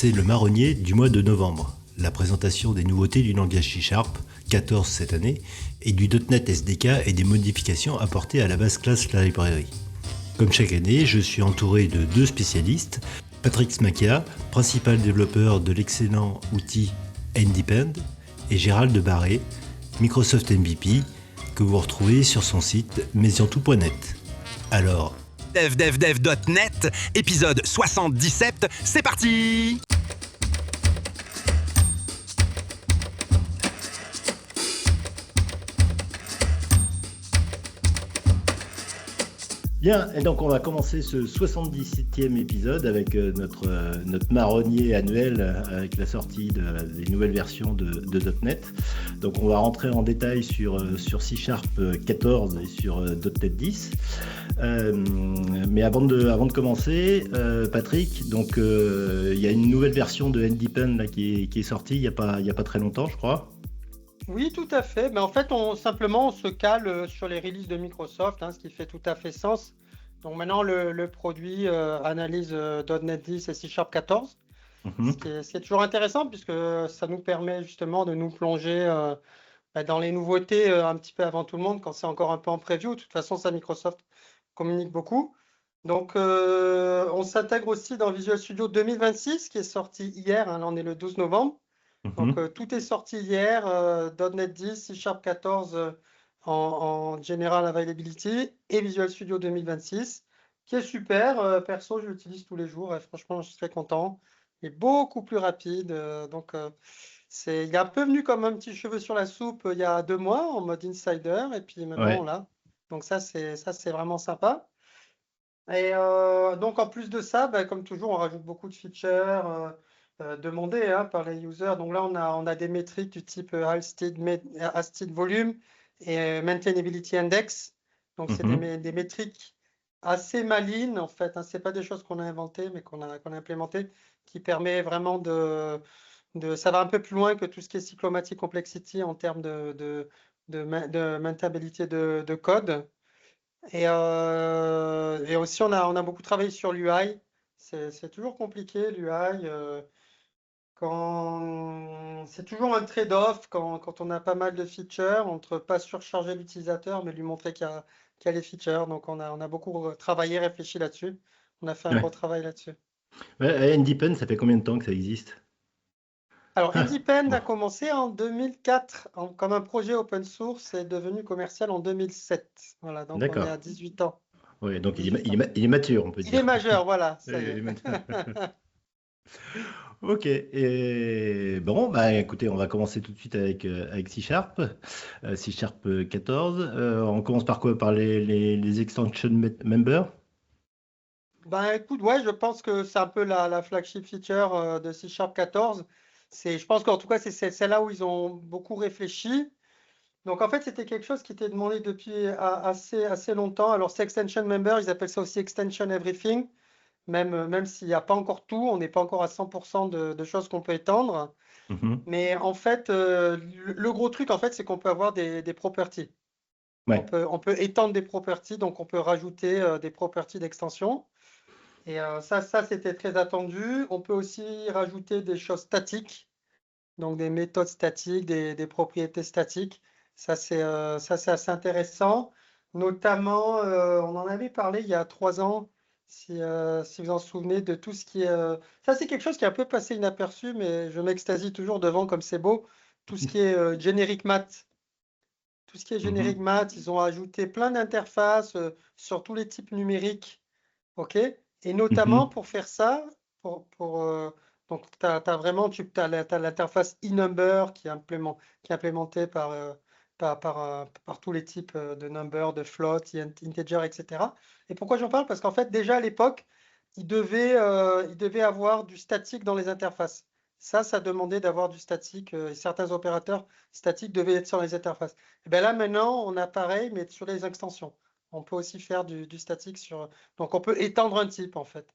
C'est le marronnier du mois de novembre, la présentation des nouveautés du langage C# 14 cette année et du .NET SDK et des modifications apportées à la base class library. Comme chaque année, je suis entouré de deux spécialistes, Patrick Smakia, principal développeur de l'excellent outil Ndepend, et Gérald Barré, Microsoft MVP, que vous retrouvez sur son site mesiantou.net. Alors, DevDevDev.net, épisode 77, c'est parti! bien, et donc on va commencer ce 77e épisode avec notre marronnier annuel avec la sortie des nouvelles versions de .NET. Donc on va rentrer en détail sur C# 14 et sur .NET 10. Mais avant de commencer, Patrick, donc il y a une nouvelle version de Ndepend là, qui est sortie il y a pas très longtemps, je crois. Oui, tout à fait. Mais en fait, on se cale sur les releases de Microsoft, ce qui fait tout à fait sens. Donc maintenant, le produit analyse .NET 10 et C# 14, ce qui est toujours intéressant puisque ça nous permet justement de nous plonger dans les nouveautés un petit peu avant tout le monde quand c'est encore un peu en preview. De toute façon, ça, Microsoft communique beaucoup. Donc, on s'intègre aussi dans Visual Studio 2026 qui est sorti hier, là on est le 12 novembre. Donc, tout est sorti hier, .NET 10, C# 14 en General Availability et Visual Studio 2026, qui est super. Perso, je l'utilise tous les jours et franchement, je suis très content. Il est beaucoup plus rapide. Il est un peu venu comme un petit cheveu sur la soupe il y a 2 mois en mode insider et puis maintenant, Ouais. là. Donc ça, c'est vraiment sympa. Et donc, en plus de ça, comme toujours, on rajoute beaucoup de features demandées par les users. Donc là, on a des métriques du type Hasted Volume et Maintainability Index. Donc, c'est des métriques assez malines, en fait. C'est pas des choses qu'on a inventées, mais qu'on a implémentées, qui permet vraiment ça va un peu plus loin que tout ce qui est cyclomatic complexity en termes de maintainabilité de code. Et aussi, on a beaucoup travaillé sur l'UI. C'est toujours compliqué, l'UI. C'est toujours un trade-off quand on a pas mal de features entre pas surcharger l'utilisateur, mais lui montrer qu'il y a les features. Donc, on a beaucoup travaillé, réfléchi là-dessus. On a fait un Ouais. gros travail là-dessus. Ouais, Ndepend, ça fait combien de temps que ça existe? Alors, Ah, Independ bon. a commencé en 2004 comme un projet open source et est devenu commercial en 2007. Voilà, donc on est D'accord. à 18 ans. Ouais, donc 18 ans. il est mature, on peut Il est dire. majeur, voilà, ça y Il est est. mature. Ok, et bon, bah écoutez, on va commencer tout de suite avec C#, C# 14. On commence par quoi? Par les extension members? Ben écoute, ouais, je pense que c'est un peu la flagship feature de C# 14. Je pense qu'en tout cas, c'est celle-là où ils ont beaucoup réfléchi. Donc en fait, c'était quelque chose qui était demandé depuis assez longtemps. Alors, c'est Extension Member, ils appellent ça aussi Extension Everything. Même s'il n'y a pas encore tout, on n'est pas encore à 100% de choses qu'on peut étendre. Mhm. Mais en fait, le gros truc, en fait, c'est qu'on peut avoir des properties. Ouais, On peut étendre des properties, donc on peut rajouter des properties d'extension. Et ça, c'était très attendu. On peut aussi rajouter des choses statiques, donc des méthodes statiques, des propriétés statiques. Ça, c'est assez intéressant. Notamment, on en avait parlé il y a 3 ans, si vous en souvenez, de tout ce qui est... ça, c'est quelque chose qui est un peu passé inaperçu, mais je m'extasie toujours devant comme c'est beau. Tout ce qui est generic math. Tout ce qui est generic mhm, math, ils ont ajouté plein d'interfaces sur tous les types numériques. OK? Et notamment mhm, pour faire ça, donc t'as l'interface eNumber qui est implémentée par tous les types de number, de float, integer, etc. Et pourquoi j'en parle? Parce qu'en fait, déjà à l'époque, ils devaient avoir du statique dans les interfaces. Ça demandait d'avoir du statique, et certains opérateurs statiques devaient être sur les interfaces. Et bien là, maintenant, on a pareil, mais sur les extensions. On peut aussi faire du statique sur. Donc, on peut étendre un type, en fait.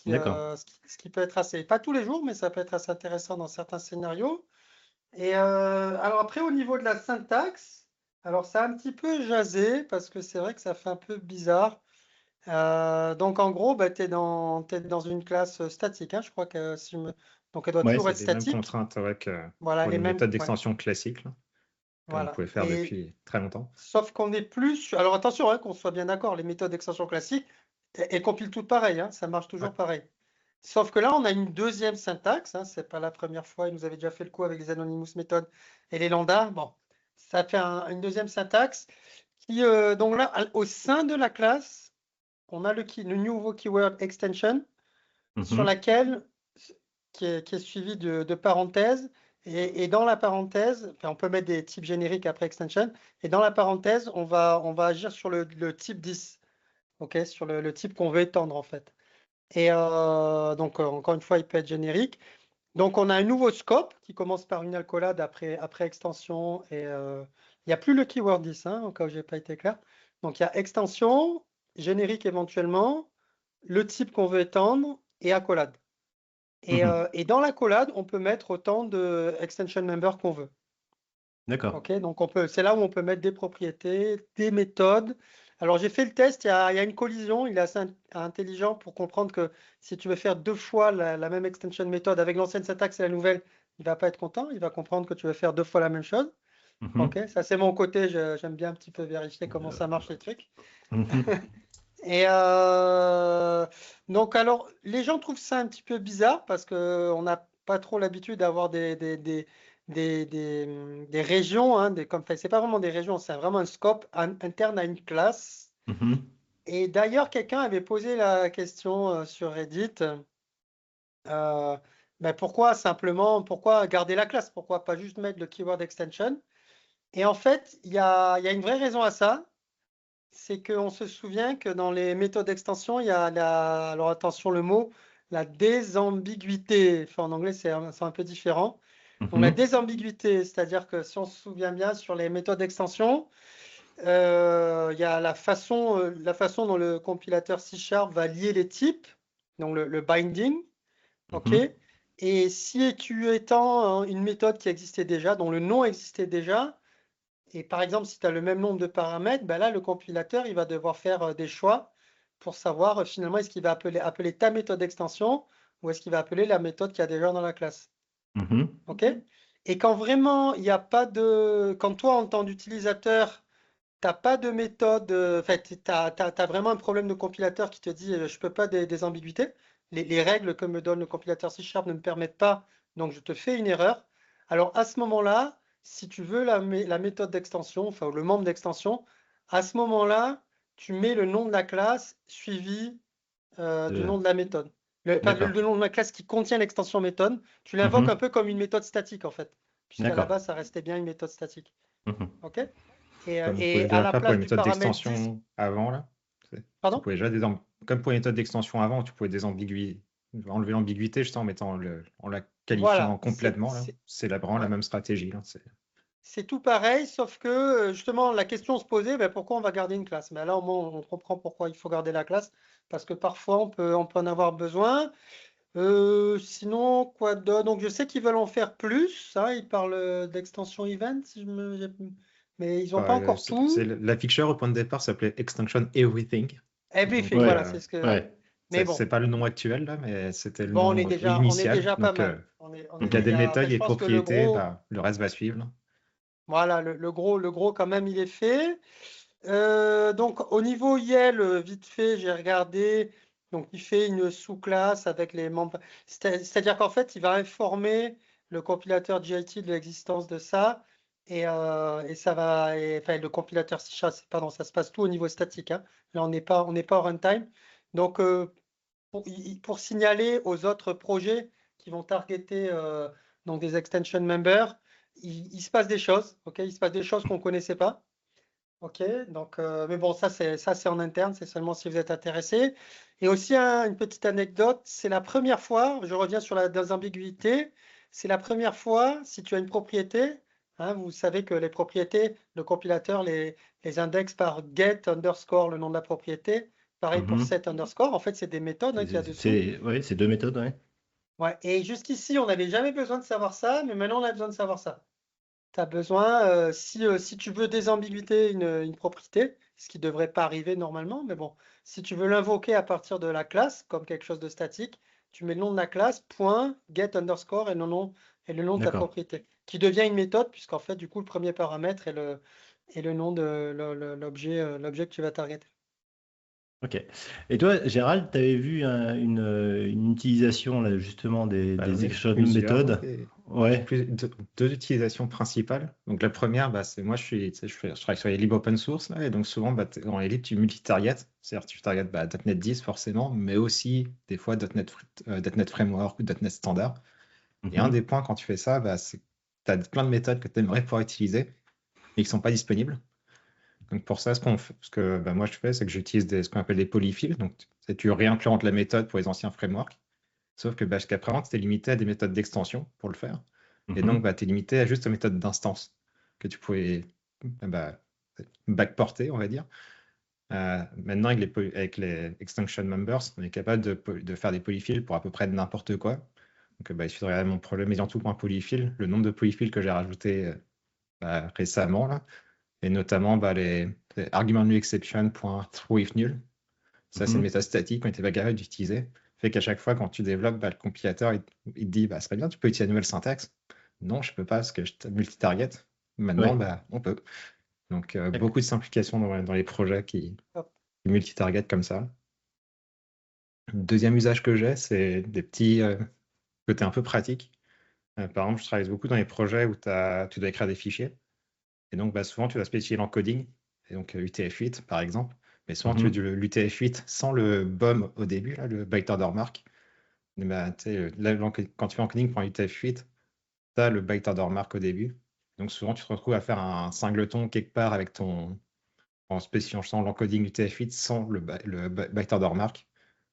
d'accord. Ce qui peut être assez. Pas tous les jours, mais ça peut être assez intéressant dans certains scénarios. Et alors, après, au niveau de la syntaxe, alors, ça a un petit peu jasé, parce que c'est vrai que ça fait un peu bizarre. Donc en gros, bah, t'es dans une classe statique, hein, je crois que donc elle doit Ouais, toujours c'est être les mêmes statique. contraintes ouais, que Voilà, pour les les mêmes. méthodes Ouais, d'extension classiques, là, comme on voilà. pouvait faire depuis très longtemps. Sauf qu'on est plus. Alors attention, hein, qu'on soit bien d'accord, les méthodes d'extension classiques, elles compilent toutes pareil, hein, ça marche Ouais. toujours pareil. Sauf que là, on a une deuxième syntaxe, hein, c'est pas la première fois, ils nous avaient déjà fait le coup avec les Anonymous méthodes et les lambda. Bon, ça fait une deuxième syntaxe qui, donc là, au sein de la classe, on a le nouveau keyword extension sur Mhm. laquelle, qui est suivi de parenthèses. Et dans la parenthèse, enfin, on peut mettre des types génériques après extension. Et dans la parenthèse, on va agir sur le type 10, ok, sur le type qu'on veut étendre en fait. Et donc, encore une fois, il peut être générique. Donc, on a un nouveau scope qui commence par une accolade après extension. Et il n'y a plus le keyword 10, hein, au cas où je n'ai pas été clair. Donc, il y a extension, générique éventuellement, le type qu'on veut étendre et accolade. Mhm. Et dans l'accolade, on peut mettre autant de extension members qu'on veut. D'accord. Ok, donc c'est là où on peut mettre des propriétés, des méthodes. Alors j'ai fait le test, il y a une collision, il est assez intelligent pour comprendre que si tu veux faire deux fois la même extension méthode avec l'ancienne syntaxe et la nouvelle, il va pas être content, il va comprendre que tu veux faire deux fois la même chose. Ok, Mhm. ça c'est mon côté, j'aime bien un petit peu vérifier comment ça marche les trucs. Mhm. Et donc, alors, les gens trouvent ça un petit peu bizarre parce qu'on n'a pas trop l'habitude d'avoir des régions, hein, enfin, c'est pas vraiment des régions, c'est vraiment un scope interne à une classe. Mhm. Et d'ailleurs, quelqu'un avait posé la question sur Reddit, euh, ben pourquoi garder la classe? Pourquoi pas juste mettre le keyword extension? Et en fait, il y a une vraie raison à ça. C'est qu'on se souvient que dans les méthodes d'extension, il y a alors attention le mot, la désambiguïté. Enfin, en anglais, c'est un peu différent. Donc la Mhm. désambiguïté, c'est-à-dire que si on se souvient bien sur les méthodes d'extension, il y a la façon dont le compilateur C# va lier les types, donc le binding, ok? Mhm. Et si tu étends une méthode qui existait déjà, dont le nom existait déjà, et par exemple, si tu as le même nombre de paramètres, ben là, le compilateur, il va devoir faire des choix pour savoir finalement est-ce qu'il va appeler ta méthode d'extension ou est-ce qu'il va appeler la méthode qu'il y a déjà dans la classe. Mhm. OK? Et quand vraiment il n'y a pas de. Quand toi, en tant qu'utilisateur, tu n'as pas de méthode, enfin, tu as vraiment un problème de compilateur qui te dit je ne peux pas des ambiguïtés. Les règles que me donne le compilateur C# ne me permettent pas, donc je te fais une erreur. Alors à ce moment-là, si tu veux la méthode d'extension, enfin ou le membre d'extension, à ce moment-là, tu mets le nom de la classe suivi du nom de la méthode. Pas le D'accord. nom de la classe qui contient l'extension méthode. Tu l'invoques un Mhm. peu comme une méthode statique en fait, puisqu'à la D'accord. base, ça restait bien une méthode statique. Mhm. OK? Et, Comme on pouvait et à déjà la faire pour les place du méthodes paramètre 10, d'extension avant, là. Tu pardon? pouvais déjà comme pour les méthodes d'extension avant, tu pouvais enlever l'ambiguïté juste en en la qualifiant Voilà, c'est complètement, là. c'est- C'est vraiment la ouais. même stratégie, là. C'est tout pareil, sauf que justement, la question se posait, ben, pourquoi on va garder une classe? Mais là, au moins, on comprend pourquoi il faut garder la classe, parce que parfois, on peut en avoir besoin. Sinon, quoi d'autre? Donc, je sais qu'ils veulent en faire plus, hein, ils parlent d'extension event, mais ils n'ont pas encore tout. La feature au point de départ s'appelait Extension Everything. Donc, Everything, voilà, Ouais. c'est ce que. Ouais. Ouais. Mais c'est bon, pas le nom actuel, là, mais c'était le bon, on est nom initial. déjà pas mal. Donc, il y a des Enfin, méthodes je et pense que le propriétés, gros, bah, le reste va suivre, là. voilà, le gros quand même, il est fait. Donc au niveau YEL, vite fait, j'ai regardé. Donc il fait une sous-classe avec les membres. C'est-à-dire qu'en fait, il va informer le compilateur JIT de l'existence de ça. Et ça va. Enfin, le compilateur C#, pardon, ça se passe tout au niveau statique, hein. Là, on n'est pas au runtime. Donc pour signaler aux autres projets qui vont targeter donc des extension members, il se passe des choses, ok? Il se passe des choses qu'on ne connaissait pas. Ok, donc, mais bon, ça c'est en interne, c'est seulement si vous êtes intéressé. Et aussi une petite anecdote, c'est la première fois, je reviens sur la désambiguïté, c'est la première fois, si tu as une propriété, hein, vous savez que les propriétés, le compilateur les indexe par get underscore le nom de la propriété, pareil pour Mhm. set underscore, en fait c'est des méthodes hein, qu'il y a dessous. Ouais, c'est deux méthodes, ouais. Ouais, et jusqu'ici on n'avait jamais besoin de savoir ça, mais maintenant on a besoin de savoir ça. as besoin, si tu veux désambiguïté une propriété, ce qui ne devrait pas arriver normalement, mais bon, si tu veux l'invoquer à partir de la classe, comme quelque chose de statique, tu mets le nom de la classe, point, get underscore et le nom de ta D'accord. propriété, qui devient une méthode, puisqu'en fait, du coup, le premier paramètre est le nom de l'objet que tu vas targeter. Ok. Et toi, Gérald, tu avais vu une utilisation là, justement J'en des ai extraction plusieurs méthodes. et Ouais. deux utilisations principales. Donc la première, c'est moi tu sais, je travaille sur les libres open source là, et donc souvent dans les libres tu multi-target, c'est-à-dire tu target .NET 10 forcément, mais aussi des fois .NET Framework ou .NET Standard. Et un Mhm. des points quand tu fais ça, c'est que tu as plein de méthodes que tu aimerais pouvoir utiliser et qui ne sont pas disponibles. Donc pour ça, ce que moi je fais, c'est que j'utilise ce qu'on appelle des polyfills. Donc tu réimplémentes la méthode pour les anciens frameworks. Sauf que jusqu'à présent, tu étais limité à des méthodes d'extension pour le faire. Et donc, Mhm. tu es limité à juste aux méthodes d'instance que tu pouvais bah, backporter, on va dire. Maintenant, avec les extension members, on est capable de faire des polyfills pour à peu près n'importe quoi. Donc, il suffit de regarder mon problème ayant tout pour un polyfill, le nombre de polyfills que j'ai rajouté récemment, là, et notamment les argument new exception.through-if-null. Ça, c'est une Mhm. méthode statique qu'on n'était pas capable d'utiliser. Fait qu'à chaque fois, quand tu développes, le compilateur, il te dit, c'est pas bien, tu peux utiliser la nouvelle syntaxe. Non, je peux pas parce que je multi-target. Maintenant, Ouais. on peut. Donc, D'accord. beaucoup de simplification dans les projets qui Hop. multi-target comme ça. Deuxième usage que j'ai, c'est des petits côtés un peu pratiques. Par exemple, je travaille beaucoup dans les projets où tu dois écrire des fichiers. Et donc, souvent, tu dois spécifier l'encoding. Et donc, UTF-8, par exemple. Mais souvent, tu veux Mhm. l'UTF-8 sans le BOM au début, là, le byte order mark. Tu sais, là, quand tu fais encoding pour un UTF-8, tu as le byte order mark au début. Donc, souvent, tu te retrouves à faire un singleton quelque part en spécifiant l'encoding UTF-8 sans le byte order mark.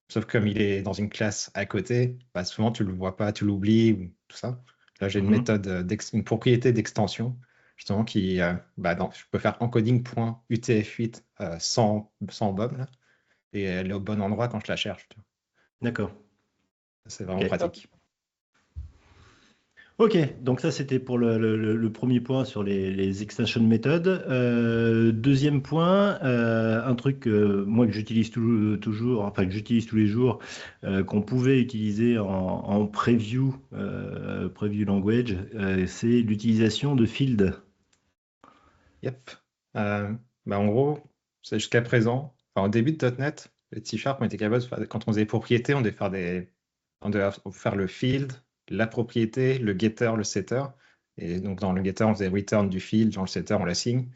Sauf que comme il est dans une classe à côté, souvent tu le vois pas, tu l'oublies ou tout ça. Là, j'ai une Mhm. méthode, une propriété d'extension, justement, je peux faire encoding.utf8 sans BOM, là, et elle est au bon endroit quand je la cherche. Tu vois. D'accord. C'est vraiment Ok. Hop. pratique. Ok, donc ça c'était pour le premier point sur les extension methods. Deuxième point, un truc moi que j'utilise toujours, enfin que j'utilise tous les jours, qu'on pouvait utiliser en preview, preview language, c'est l'utilisation de field. Yep. Euh, En gros, c'est jusqu'à présent, au début de .NET, les C-Sharp, on était capable de faire, quand on faisait des propriétés, on devait faire le field, la propriété, le getter, le setter. Et donc, dans le getter, on faisait return du field, dans le setter, on l'assigne.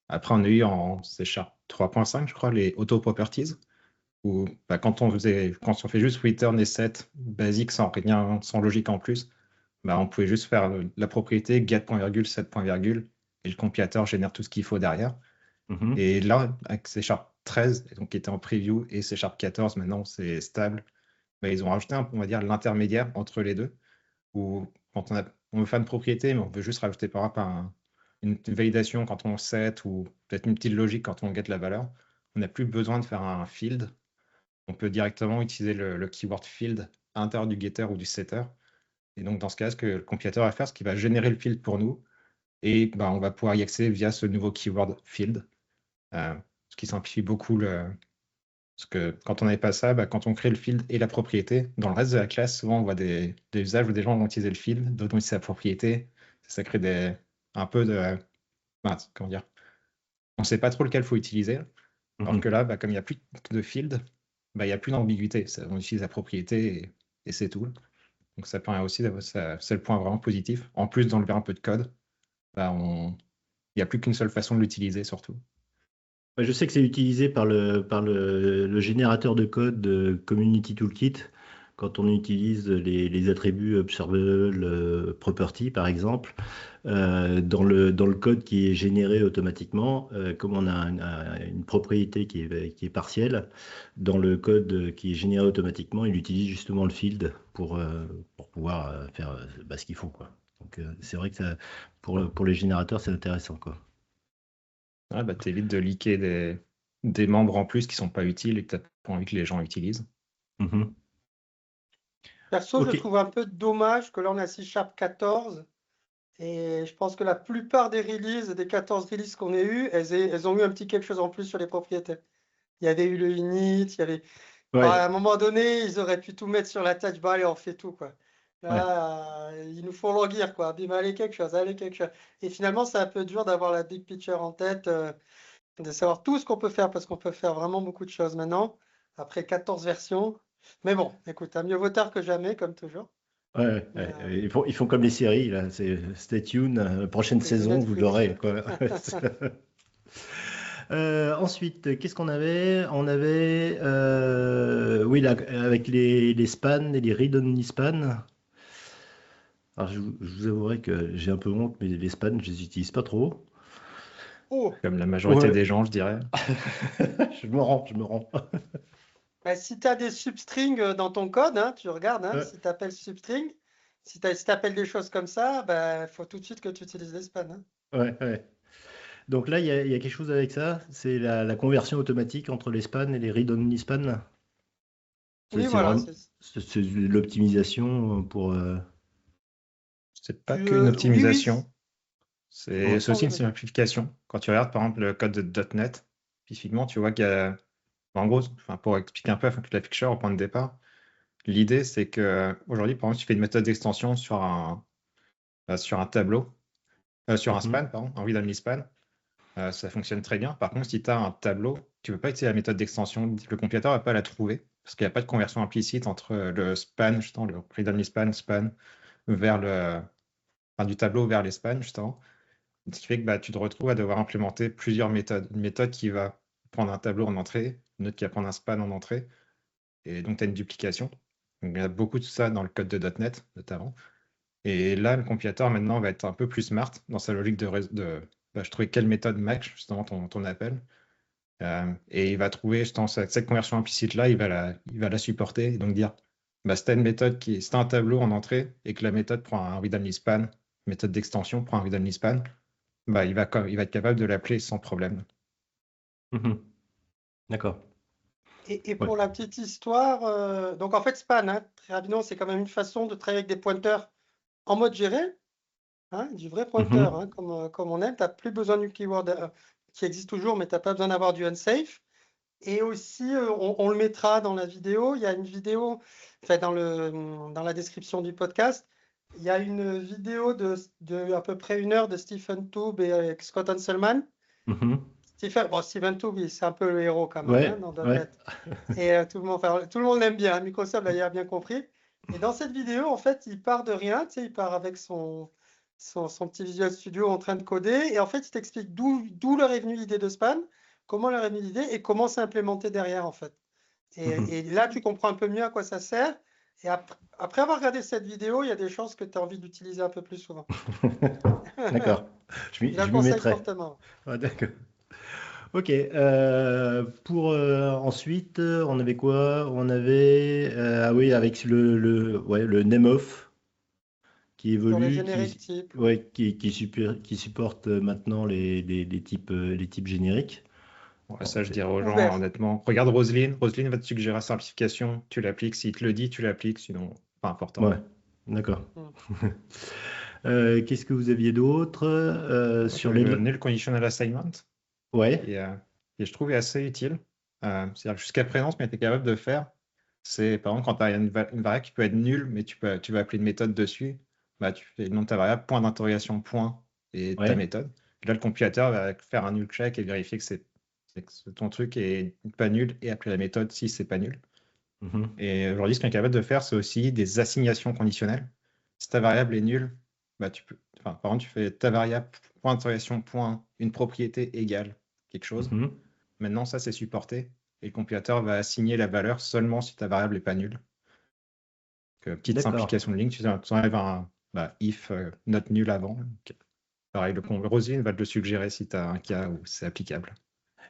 Après, on a eu en C-Sharp 3.5, je crois, les auto properties, où quand on fait juste return et set basique sans rien, sans logique en plus, on pouvait juste faire la propriété get point virgule, set point virgule, et le compilateur génère tout ce qu'il faut derrière. Mhm. Et là, avec C Sharp 13, donc qui était en preview, et C Sharp 14, maintenant c'est stable, ils ont rajouté, on va dire, l'intermédiaire entre les deux, où quand on veut faire une propriété, mais on veut juste rajouter par exemple une validation quand on set, ou peut-être une petite logique quand on get la valeur, on n'a plus besoin de faire un field. On peut directement utiliser le keyword field à l'intérieur du getter ou du setter. Et donc, dans ce cas, ce que le compilateur va faire, c'est qu'il va générer le field pour nous, et on va pouvoir y accéder via ce nouveau keyword field. Ce qui simplifie beaucoup parce que quand on n'avait pas ça, quand on crée le field et la propriété, dans le reste de la classe, souvent on voit des usages où des gens vont utiliser le field, d'autres vont utiliser la propriété. Ça crée un peu de. Comment dire? On ne sait pas trop lequel il faut utiliser. Alors que Mhm. là, comme il n'y a plus de field, il n'y a plus d'ambiguïté. On utilise la propriété et c'est tout. Donc ça permet aussi d'avoir c'est le point vraiment positif. En plus, d'enlever un peu de code, il n'y a plus qu'une seule façon de l'utiliser surtout. Ouais, je sais que c'est utilisé par le générateur de code de Community Toolkit quand on utilise les attributs observable property par exemple. Dans le code qui est généré automatiquement, comme on a une propriété qui est partielle, dans le code qui est généré automatiquement, il utilise justement le field pour pouvoir faire ce qu'il faut, quoi. Donc c'est vrai que ça, pour les générateurs, c'est intéressant, quoi. Ouais, t'évites de leaker des membres en plus qui sont pas utiles et que t'as pas envie que les gens utilisent. Mhm. Perso, je Ok. trouve un peu dommage que là, on a C Sharp 14 Et je pense que la plupart des releases, des 14 releases qu'on a eues, elles ont eu un petit quelque chose en plus sur les propriétés. Il y avait eu le init, il y avait. Alors, à Ouais, un moment donné, ils auraient pu tout mettre sur la touch bar et on fait tout, quoi. ouais. Là, il nous faut languir, quoi. Bim, allez, quelque chose, allez, quelque chose. Et finalement, c'est un peu dur d'avoir la big picture en tête, de savoir tout ce qu'on peut faire, parce qu'on peut faire vraiment beaucoup de choses maintenant, après 14 versions. Mais bon, écoute, mieux vaut tard que jamais, comme toujours. Ouais, ouais, Mais, ouais. Ils font comme les séries, là. C'est stay tuned, prochaine c'est du saison, vous Netflix. l'aurez, quoi. Ensuite, qu'est-ce qu'on avait? On avait, oui, là, avec les spans et les read-only spans. Alors, je vous avouerai que j'ai un peu honte, mais les spans, je les utilise pas trop. Oh, Comme la majorité Ouais, des gens, je dirais. je me rends. bah, si tu as des substrings dans ton code, hein, tu regardes, hein, Ouais, si tu appelles substring, si tu appelles des choses comme ça, il faut tout de suite que tu utilises les spans, hein. ouais, ouais. Donc là, il y a quelque chose avec ça, c'est la conversion automatique entre les spans et les read-only spans. C'est Oui, c'est voilà. vraiment c'est de l'optimisation pour. C'est pas qu'une Oui, oui. optimisation, Ouais. c'est aussi une simplification. Quand tu regardes par exemple le code de .NET, typiquement, tu vois qu'il y a, en gros, enfin, pour expliquer un peu afin que tu la picture au point de départ, l'idée c'est que aujourd'hui, par exemple, tu fais une méthode d'extension sur un tableau, sur un Mhm. span, pardon, un read-only span, ça fonctionne très bien. Par contre, si tu as un tableau, tu ne peux pas utiliser la méthode d'extension, le compilateur ne va pas la trouver parce qu'il n'y a pas de conversion implicite entre le span, justement, le read-only span, vers du tableau vers les spans, justement. Ce qui fait que bah, tu te retrouves à devoir implémenter plusieurs méthodes. Une méthode qui va prendre un tableau en entrée, une autre qui va prendre un span en entrée, et donc tu as une duplication. Donc, il y a beaucoup de ça dans le code de .NET, notamment. Et là, le compilateur, maintenant, va être un peu plus smart dans sa logique je trouvais quelle méthode match, justement, ton appel. Et il va trouver, justement, cette conversion implicite-là, il va la supporter, et donc dire, bah, si tu une méthode si t'as un tableau en entrée, et que la méthode prend un read-only span, méthode d'extension prend un read-only span, bah, il va être capable de l'appeler sans problème. Mhm. D'accord. Et Ouais. pour la petite histoire, donc en fait, span, hein, très rapidement, c'est quand même une façon de travailler avec des pointeurs en mode géré, hein, du vrai pointeur, Mhm. hein, comme on aime. Tu n'as plus besoin du keyword qui existe toujours, mais tu n'as pas besoin d'avoir du unsafe. Et aussi, on le mettra dans la vidéo. Il y a une vidéo, enfin, dans la description du podcast, il y a une vidéo de à peu près 1 heure de Stephen Toub et Scott Hanselman. Mhm. Stephen Toub, c'est un peu le héros quand même, hein, Ouais, dans ouais. .NET. Et tout le monde l'aime bien, hein. Microsoft l'a d'ailleurs bien compris. Et dans cette vidéo, en fait, il part de rien, tu sais, il part avec son petit Visual Studio en train de coder. Et en fait, il t'explique d'où leur est venue l'idée de Span, comment leur est venue l'idée et comment c'est implémenté derrière, en fait. Mhm. Et là, tu comprends un peu mieux à quoi ça sert. Et après avoir regardé cette vidéo, il y a des chances que tu as envie d'utiliser un peu plus souvent. D'accord. Je Je m'y la je m'y conseille mettrai. fortement. Ouais, d'accord. Ok. Pour ensuite, on avait quoi? On avait ah oui, avec le name-off qui Sur les évolue, génériques types, oui. ouais, qui supporte maintenant les types génériques. Ouais, Bon, ça, je c'est dirais aux gens, Ouvert. honnêtement, regarde Roseline. Roseline va te suggérer la simplification, tu l'appliques. S'il te le dit, tu l'appliques, sinon, pas important. ouais, d'accord. Mm. Qu'est-ce que vous aviez d'autre Moi, sur j'avais les le null conditional assignment ouais. et je trouvais assez utile. C'est-à-dire que jusqu'à présent, ce qu'on était capable de faire, c'est par exemple quand tu as une variable qui peut être nulle, mais tu vas appeler une méthode dessus, bah, tu fais le nom de ta variable, point d'interrogation, point, et ta Ouais. méthode. Là, le compilateur va faire un null check et vérifier que ton truc est pas nul et appeler la méthode si c'est pas nul. Mhm. Et aujourd'hui, ce qu'on est capable de faire, c'est aussi des assignations conditionnelles. Si ta variable est nulle, bah, par exemple, tu fais ta variable, point d'interrogation, point, une propriété égale quelque chose. Mhm. Maintenant, ça, c'est supporté. Et le compilateur va assigner la valeur seulement si ta variable n'est pas nulle. Petite D'accord. simplification de ligne, tu enlèves un if not nul avant. Donc, pareil, Rosine va te le suggérer si tu as un cas où c'est applicable.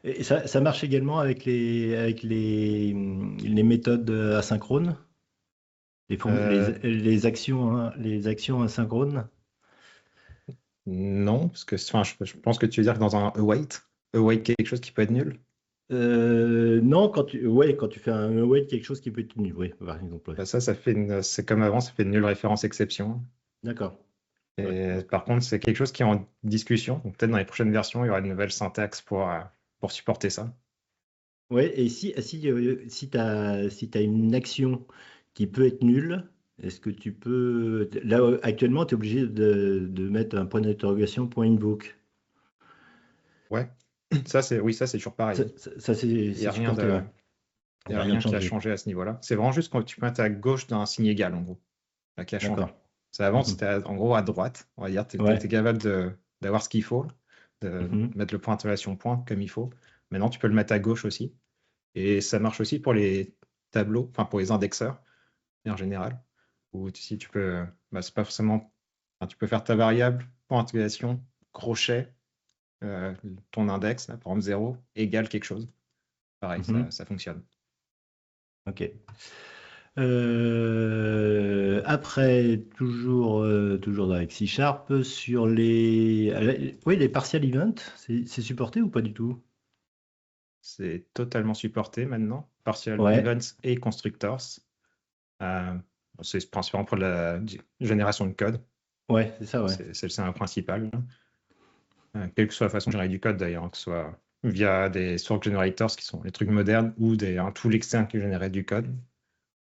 Et ça marche également avec les méthodes asynchrones, Euh, les actions asynchrones. non, parce que enfin, je pense que tu veux dire que dans un await quelque chose qui peut être nul. Non, quand tu fais un await, quelque chose qui peut être nul, oui, par exemple. Ouais. Bah, ça fait c'est comme avant, ça fait une nulle référence exception. D'accord. Et par contre, c'est quelque chose qui est en discussion. Donc, peut-être dans les prochaines versions, il y aura une nouvelle syntaxe pour supporter ça. Ouais, et si tu as une action qui peut être nulle, est-ce que tu peux. Là, actuellement, tu es obligé de mettre un point d'interrogation, point invoke. Ouais, oui, ça c'est toujours pareil. Ça, Il n'y c'est a rien supporté, ouais. il y Il n'y a a rien rien de qui a changé. changé à ce niveau-là. C'est vraiment juste quand tu peux être à gauche d'un signe égal, en gros, là, qui a changé. D'accord. Ça, avant, Mhm. c'était en gros à droite. On va dire, tu Ouais. étais capable d'avoir ce qu'il faut, de Mhm. mettre le point d'interrogation point comme il faut. Maintenant, tu peux le mettre à gauche aussi. Et ça marche aussi pour les tableaux, enfin pour les indexeurs en général. Ou si tu peux, c'est pas forcément, enfin, tu peux faire ta variable, point d'interrogation, crochet, euh, ton index, là, par exemple 0, égale quelque chose. Pareil, Mhm. ça fonctionne. Ok. Après, toujours avec C Sharp, sur oui, les partial events, c'est supporté ou pas du tout? C'est totalement supporté maintenant. Partial Ouais, events et constructors. Euh, c'est principalement pour la génération de code. ouais, c'est ça, ouais. C'est le scénario principal. Quelle que soit la façon de générer du code d'ailleurs, hein, que ce soit via des source generators qui sont les trucs modernes ou un tool externe qui générait du code.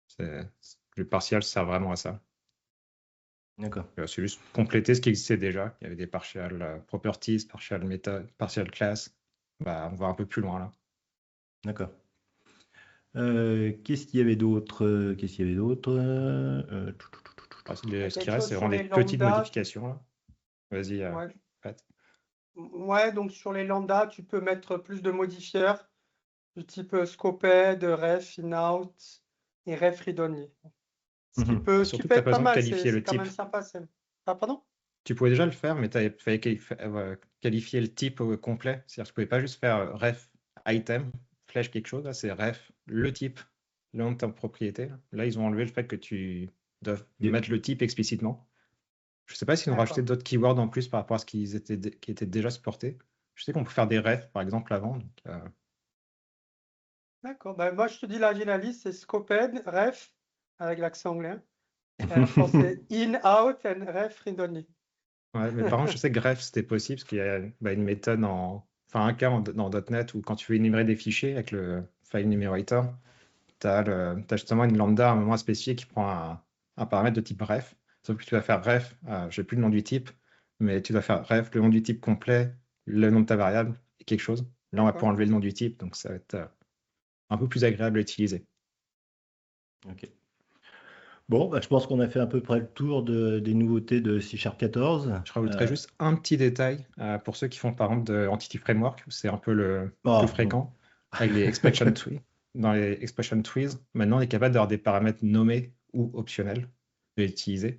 C'est- Le partial sert vraiment à ça. D'accord, C'est juste compléter ce qui existait déjà. Il y avait des partial properties, partial method, partial class. On va un peu plus loin là. d'accord. Qu'est-ce qu'il y avait d'autre? Qu'est-ce qu'il y avait d'autre? Il y a Ce qui quelque reste, chose c'est sur vraiment des les petites lambdas. modifications là. Vas-y, Ouais. Pat. Ouais, donc sur les lambdas, tu peux mettre plus de modifiers du type scoped, ref, inout et ref read only. Mhm. Ce qui Surtout que peut tu n'as être pas pas besoin de mal, qualifier c'est le quand type. même sympa. Ah, pardon? Tu pouvais déjà le faire, mais il fallait qualifier le type complet. C'est-à-dire que tu ne pouvais pas juste faire ref item, flèche quelque chose. Là, c'est ref le type, le nom de ta propriété. Là, ils ont enlevé le fait que tu dois Des- mettre le type explicitement. Je ne sais pas s'ils ont rajouté D'accord. d'autres keywords en plus par rapport à ce qui était déjà supporté. Je sais qu'on peut faire des refs, par exemple, avant. Donc, D'accord. Ben, moi, je te dis la liste, c'est scoped, ref, avec l'accent anglais. Et en français, in, out, and ref read only. ouais, mais par contre, je sais que greph, c'était possible parce qu'il y a une méthode enfin un cas dans .NET où quand tu veux énumérer des fichiers avec le file enumerator, tu as, justement une lambda à un moment spécifique qui prend un paramètre de type ref. Sauf que tu vas faire ref, je n'ai plus le nom du type, mais tu dois faire ref, le nom du type complet, le nom de ta variable et quelque chose. Là, on va pouvoir D'accord. enlever le nom du type, donc ça va être un peu plus agréable à utiliser. Ok. Bon, bah, je pense qu'on a fait à peu près le tour des nouveautés de C Sharp 14. Je rajouterais juste un petit détail pour ceux qui font par exemple de Entity Framework, c'est un peu le plus Ah, fréquent, avec les expression trees. Dans les expression trees, maintenant on est capable d'avoir des paramètres nommés ou optionnels de les utiliser.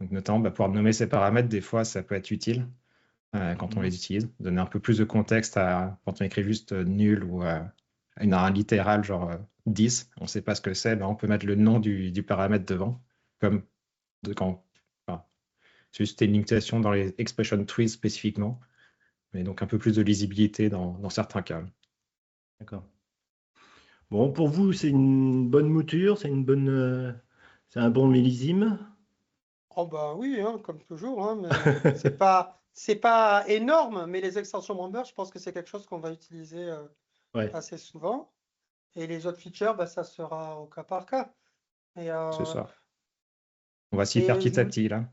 Donc notamment pouvoir nommer ces paramètres, des fois ça peut être utile quand on mhm. les utilise, donner un peu plus de contexte quand on écrit juste nul ou un littéral genre 10, on ne sait pas ce que c'est, on peut mettre le nom du paramètre devant, comme quand enfin, c'est juste une limitation dans les expression trees spécifiquement, mais donc un peu plus de lisibilité dans certains cas. D'accord. Bon, pour vous, c'est une bonne mouture, c'est un bon millésime. Oh bah oui, hein, comme toujours, hein, mais c'est pas énorme, mais les extensions members, je pense que c'est quelque chose qu'on va utiliser Ouais. assez souvent. Et les autres features, bah, ça sera au cas par cas. Et, C'est euh, ça. On va s'y faire et petit à petit là.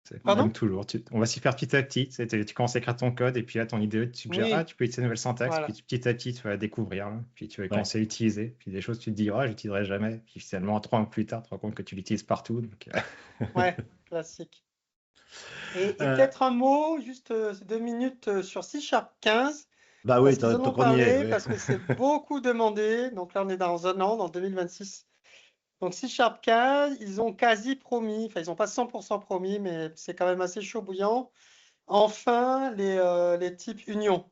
C'est comme pardon? toujours. On va s'y faire petit à petit. Tu commences à écrire ton code et puis là, ton idée te suggère, ah, Oui, tu peux utiliser une nouvelle syntaxe. Puis voilà. petit à petit, tu vas la découvrir. Là. Puis tu vas Ouais. commencer à l'utiliser. Puis des choses, tu te dis, oh, je l'utiliserai jamais. Puis finalement, 3 ans plus tard, tu te rends compte que tu l'utilises partout. Donc, Ouais, classique. Et Euh, peut-être un mot, juste 2 minutes sur C Sharp 15, Bah oui, parce qu'ils en tant ont qu'on y est, parlé, ouais. parce que c'est beaucoup demandé. Donc là, on est dans un an, dans 2026. Donc C Sharp 15, ils ont quasi promis, enfin ils n'ont pas 100% promis, mais c'est quand même assez chaud bouillant. Enfin, les types union.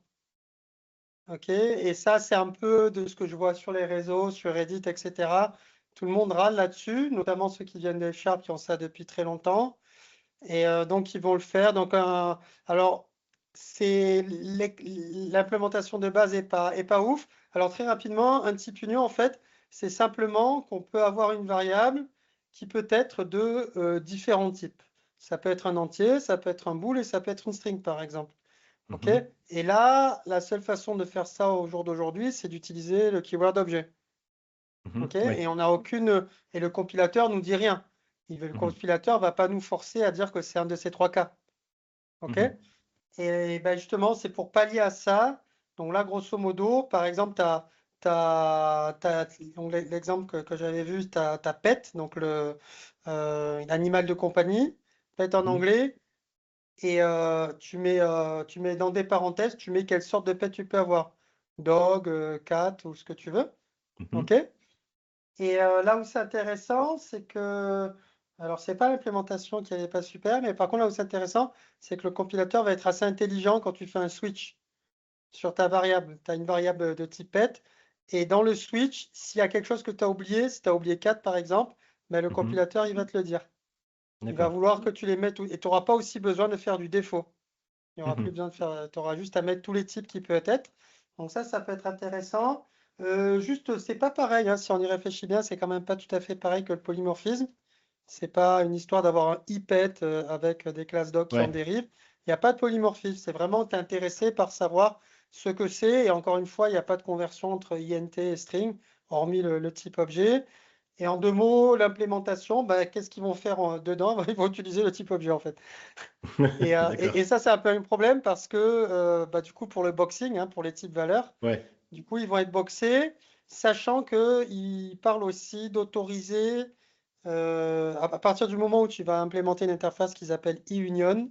OK? Et ça, c'est un peu de ce que je vois sur les réseaux, sur Reddit, etc. Tout le monde râle là-dessus, notamment ceux qui viennent des Sharp qui ont ça depuis très longtemps. Et donc, ils vont le faire. Donc, alors, l'implémentation de base est pas ouf. Alors, très rapidement, un type union, en fait, c'est simplement qu'on peut avoir une variable qui peut être de différents types. Ça peut être un entier, ça peut être un bool et ça peut être une string, par exemple. OK? Mhm. Et là, la seule façon de faire ça au jour d'aujourd'hui, c'est d'utiliser le keyword objet. Mhm. OK? Ouais. Et on n'a aucune. Et le compilateur nous dit rien. Le Mhm. compilateur va pas nous forcer à dire que c'est un de ces trois cas. OK? Mhm. Et ben justement, c'est pour pallier à ça. Donc là, grosso modo, par exemple, donc l'exemple que j'avais vu, tu as pet, donc l'animal de compagnie, pet en Mhm. anglais, et tu mets dans des parenthèses, tu mets quelle sorte de pet tu peux avoir. Dog, cat ou ce que tu veux. Mhm. OK? Et là où c'est intéressant, c'est que, alors c'est pas l'implémentation qui n'est pas super, mais par contre là où c'est intéressant, c'est que le compilateur va être assez intelligent quand tu fais un switch sur ta variable. Tu as une variable de type pet, et dans le switch, s'il y a quelque chose que tu as oublié, si tu as oublié 4 par exemple, ben, le Mhm. compilateur il va te le dire. Il va D'accord. vouloir que tu les mettes, et tu n'auras pas aussi besoin de faire du défaut. Il n'y aura plus Mhm. besoin de faire, tu auras juste à mettre tous les types qui peuvent être. Donc ça peut être intéressant. Juste, c'est pas pareil, hein, si on y réfléchit bien, c'est quand même pas tout à fait pareil que le polymorphisme. C'est pas une histoire d'avoir un ipet avec des classes doc qui en Ouais. dérivent. Il n'y a pas de polymorphisme. C'est vraiment, tu es intéressé par savoir ce que c'est. Et encore une fois, il n'y a pas de conversion entre int et string, hormis le type objet. Et en deux mots, l'implémentation, bah, qu'est-ce qu'ils vont faire dedans? Ils vont utiliser le type objet en fait. Et D'accord. ça, c'est un peu un problème parce que bah, du coup, pour le boxing, hein, pour les types valeurs, Ouais. du coup, ils vont être boxés, sachant qu'ils parlent aussi d'autoriser, à partir du moment où tu vas implémenter une interface qu'ils appellent e-union,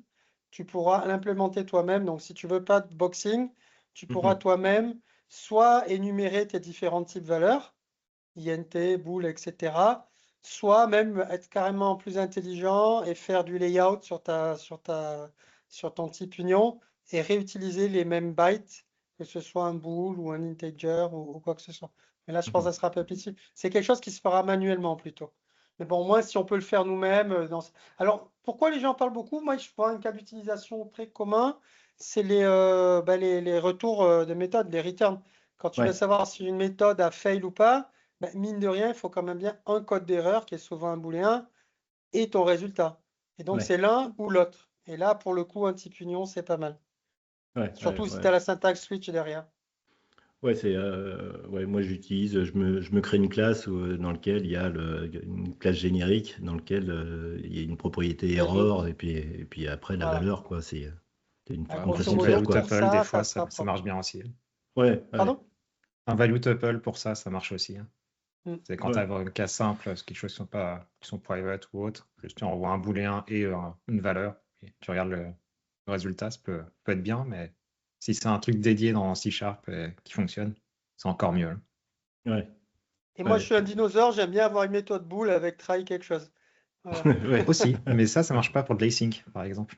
tu pourras l'implémenter toi-même. Donc, si tu veux pas de boxing, tu pourras Mhm. toi-même soit énumérer tes différents types valeurs, INT, bool, etc. Soit même être carrément plus intelligent et faire du layout sur ton type union et réutiliser les mêmes bytes, que ce soit un bool ou un integer ou quoi que ce soit. Mais là, je pense Mhm. que ça sera un peu plus. C'est quelque chose qui se fera manuellement plutôt. Mais bon, moi, si on peut le faire nous-mêmes. Alors, pourquoi les gens parlent beaucoup? Moi, je vois un cas d'utilisation très commun, c'est les retours de méthode, les returns. Quand tu veux Ouais. savoir si une méthode a fail ou pas, ben, mine de rien, il faut quand même bien un code d'erreur, qui est souvent un booléen, et ton résultat. Et donc, Ouais. c'est l'un ou l'autre. Et là, pour le coup, un type union, c'est pas mal. Ouais. Ouais. Surtout si tu Ouais. as la syntaxe switch derrière. Ouais, ouais, moi j'utilise, je me crée une classe dans laquelle il y a une classe générique dans laquelle il y a une propriété Résoudre. error et puis après la Voilà. valeur quoi, c'est À une grosso Ou façon de faire modo, value quoi. pour tuple, des ça, ça fois, sera ça propre. marche bien aussi. Ouais, ouais. Pardon? Un value tuple pour ça marche aussi, hein. Hmm. C'est quand tu Ouais. as une case simple, c'est quelque chose qui sont private ou autre. Juste tu envoies un booléen et une valeur. Et tu regardes le résultat, ça peut être bien, mais si c'est un truc dédié dans C# et qui fonctionne, c'est encore mieux, hein. Ouais. Et moi, je Ouais. suis un dinosaure, j'aime bien avoir une méthode bool avec try quelque chose. Voilà. Ouais. Aussi, mais ça marche pas pour de l'async, par exemple.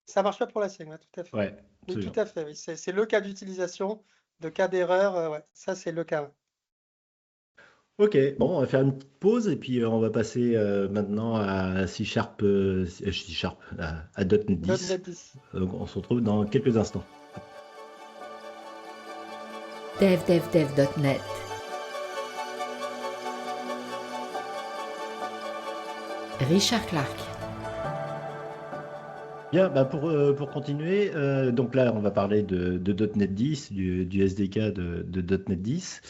Ça marche pas pour la SIG, ouais, tout à fait. Ouais, Oui, tout absolument. à fait. Oui. C'est le cas d'utilisation, de cas d'erreur. Ouais. Ça, c'est le cas. Ouais. Ok, bon, on va faire une petite pause et puis on va passer maintenant à C Sharp, C Sharp, à .NET 10. .NET 10. Donc, on se retrouve dans quelques instants. devdevdev.net. Richard Clark. Bien, bah pour continuer, donc là, on va parler de .NET 10, du SDK de .NET 10.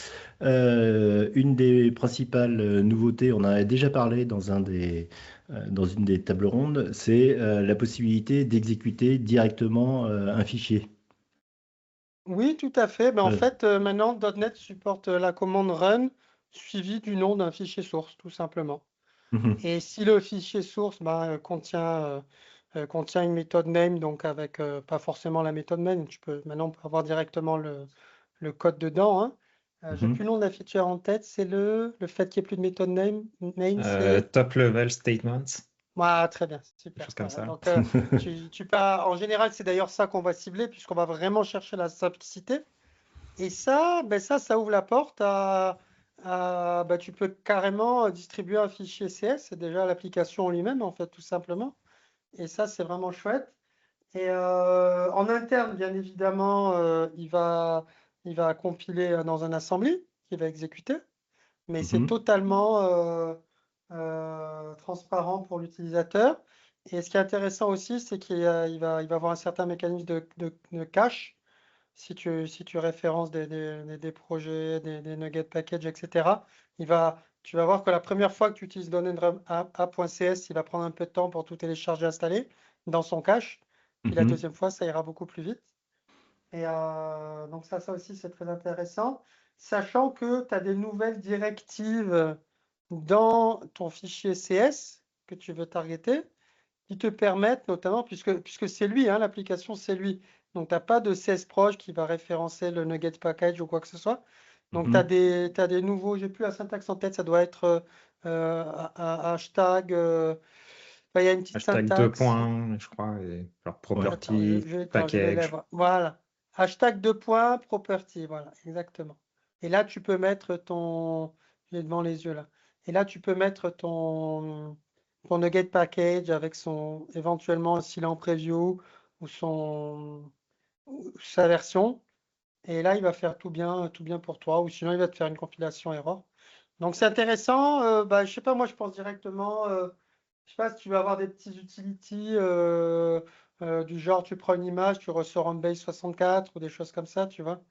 Une des principales nouveautés, on en a déjà parlé dans une des tables rondes, c'est la possibilité d'exécuter directement un fichier. Oui, tout à fait. Ben, en Euh, fait, maintenant, .NET supporte la commande run suivie du nom d'un fichier source, tout simplement. mhm, Et si le fichier source contient une méthode name, donc avec pas forcément la méthode name, maintenant on peut avoir directement le code dedans. Hein. J'ai mhm. plus le nom de la feature en tête, c'est le fait qu'il n'y ait plus de méthode name. Name, c'est. Top level statements, Ah, très bien, quelque super. chose comme Voilà. ça. Donc, en général, c'est d'ailleurs ça qu'on va cibler, puisqu'on va vraiment chercher la simplicité. Et ça, ben ça ouvre la porte ben tu peux carrément distribuer un fichier CS, c'est déjà l'application en lui-même, en fait, tout simplement. Et ça, c'est vraiment chouette. Et en interne, bien évidemment, il va compiler dans un assembly qu'il va exécuter, mais c'est Mhm. totalement transparent pour l'utilisateur. Et ce qui est intéressant aussi, c'est qu'il va avoir un certain mécanisme de cache. Si tu références des projets, des Nugget Package, etc., tu vas voir que la première fois que tu utilises .NET-A.cs, il va prendre un peu de temps pour tout télécharger et installer dans son cache. Puis la deuxième fois, ça ira beaucoup plus vite. Et donc ça aussi, c'est très intéressant. Sachant que tu as des nouvelles directives dans ton fichier CS que tu veux targeter, qui te permettent notamment, puisque c'est lui, hein, l'application, c'est lui. Donc, tu n'as pas de CSProj qui va référencer le Nugget Package ou quoi que ce soit. Donc, tu as des nouveaux, j'ai plus la syntaxe en tête, ça doit être hashtag, il y a une petite Hashtag 2 syntaxe. points, je crois, et genre Attends, property, je vais package. voilà. Hashtag 2 points, property, voilà, exactement. Et là, tu peux mettre j'ai devant les yeux là. Et là, tu peux mettre ton Nugget Package avec éventuellement s'il est en preview ou ou sa version. Et là, il va faire tout bien pour toi. Ou sinon, il va te faire une compilation error. Donc, c'est intéressant. Je sais pas, moi, je pense directement. Je sais pas si tu vas avoir des petits utilities du genre, tu prends une image, tu ressors en base 64 ou des choses comme ça, tu vois.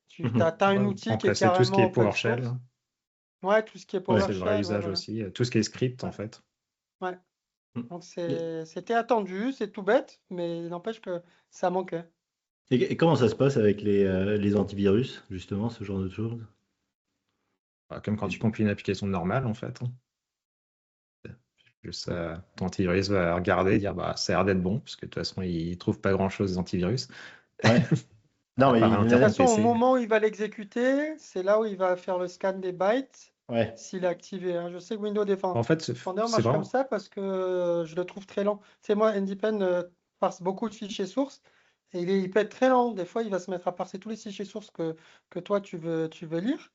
Tu as un outil qui est Remplacer tout ce qui carrément est open PowerShell. source. Ouais, tout ce qui est Ouais. C'est le vrai PowerShell, ouais, usage voilà. aussi. Tout ce qui est script, en Ouais. fait. Ouais. Donc Et, c'était attendu, c'est tout bête, mais il n'empêche que ça manquait. et comment ça se passe avec les antivirus, justement, ce genre de choses? Comme quand tu compiles une application normale, en fait. Juste, ton antivirus va regarder et dire bah, ça a l'air d'être bon, parce que de toute façon, il ne trouve pas grand-chose des antivirus. Ouais. Non, À mais part à De toute l'intérieur du façon, au PC. moment où il va l'exécuter, c'est là où il va faire le scan des bytes, ouais. s'il est activé, hein. Je sais que Windows En fait, Defender c'est marche comme vraiment. ça parce que je le trouve très lent. C'est moi, NDPen parse beaucoup de fichiers sources et il peut être très lent. Des fois, il va se mettre à parser tous les fichiers sources que toi tu veux lire.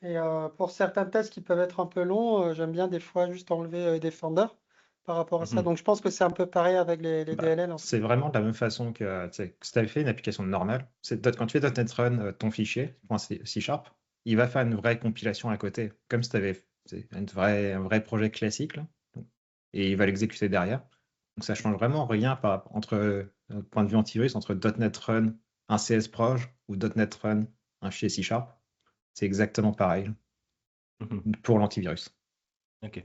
Et pour certains tests qui peuvent être un peu longs, j'aime bien des fois juste enlever Defender par rapport à ça. Mhm. Donc je pense que c'est un peu pareil avec les Bah, DLL en fait. c'est vraiment de la même façon que, tu sais, que si tu avais fait une application normale. Quand tu fais .NET Run ton fichier, .C#, il va faire une vraie compilation à côté, comme si tu avais un vrai projet classique, là. Et il va l'exécuter derrière. Donc ça change vraiment rien point de vue antivirus entre .NET Run un CSProj ou .NET Run un fichier C#. C'est exactement pareil Mhm. pour l'antivirus. Ok.